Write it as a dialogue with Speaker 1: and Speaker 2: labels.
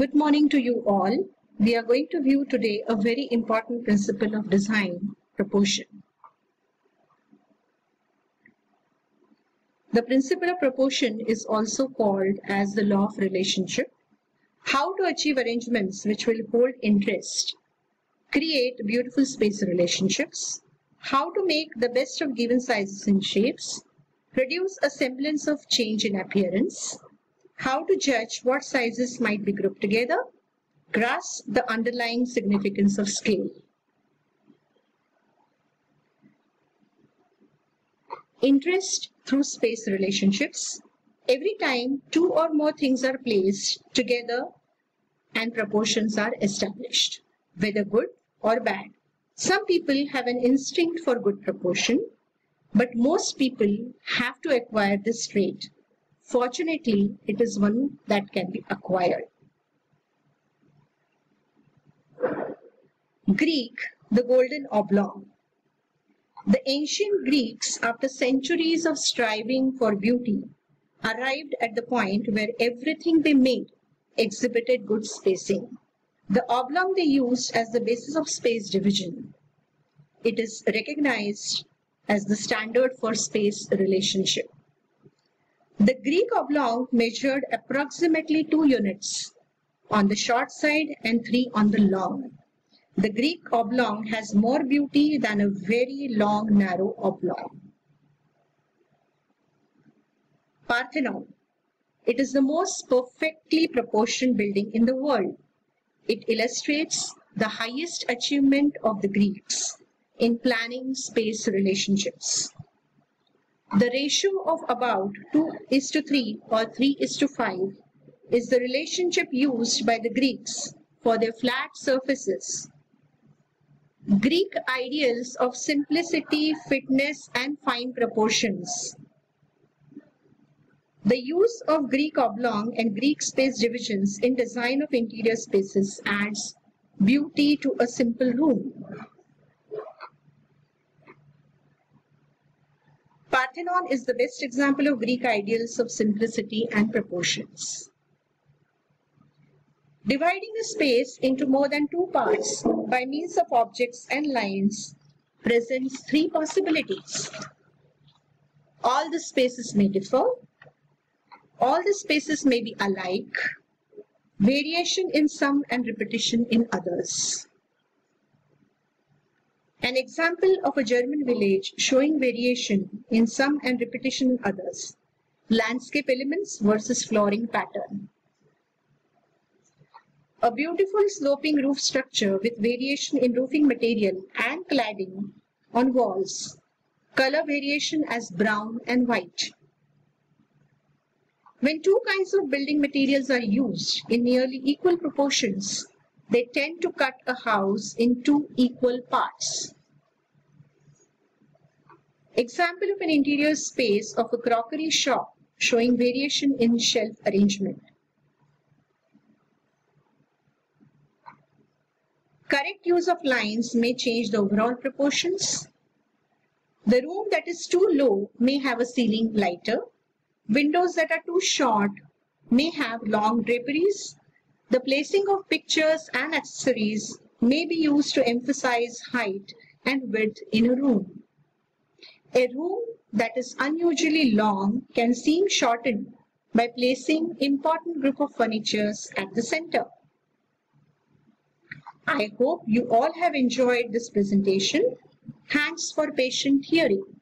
Speaker 1: Good morning to you all. We are going to view today a very important principle of design, proportion. The principle of proportion is also called as the law of relationship. How to achieve arrangements which will hold interest, create beautiful space relationships, how to make the best of given sizes and shapes, produce a semblance of change in appearance, how to judge what sizes might be grouped together, grasp the underlying significance of scale. Interest through space relationships. Every time two or more things are placed together and proportions are established, whether good or bad. Some people have an instinct for good proportion, but most people have to acquire this trait. Fortunately, it is one that can be acquired. Greek, the golden oblong. The ancient Greeks, after centuries of striving for beauty, arrived at the point where everything they made exhibited good spacing. The oblong they used as the basis of space division. It is recognized as the standard for space relationship. The Greek oblong measured approximately 2 units on the short side and 3 on the long. The Greek oblong has more beauty than a very long, narrow oblong. Parthenon. It is the most perfectly proportioned building in the world. It illustrates the highest achievement of the Greeks in planning space relationships. The ratio of about 2:3 or 3:5 is the relationship used by the Greeks for their flat surfaces. Greek ideals of simplicity, fitness, and fine proportions. The use of Greek oblong and Greek space divisions in design of interior spaces adds beauty to a simple room. Parthenon is the best example of Greek ideals of simplicity and proportions. Dividing a space into more than 2 parts by means of objects and lines presents 3 possibilities. All the spaces may differ. All the spaces may be alike. Variation in some and repetition in others. An example of a German village showing variation in some and repetition in others. Landscape elements versus flooring pattern. A beautiful sloping roof structure with variation in roofing material and cladding on walls. Color variation as brown and white. When 2 kinds of building materials are used in nearly equal proportions, they tend to cut a house in 2 equal parts. Example of an interior space of a crockery shop showing variation in shelf arrangement. Correct use of lines may change the overall proportions. The room that is too low may have a ceiling lighter. Windows that are too short may have long draperies. The placing of pictures and accessories may be used to emphasize height and width in a room. A room that is unusually long can seem shortened by placing important group of furnitures at the center. I hope you all have enjoyed this presentation. Thanks for patient hearing.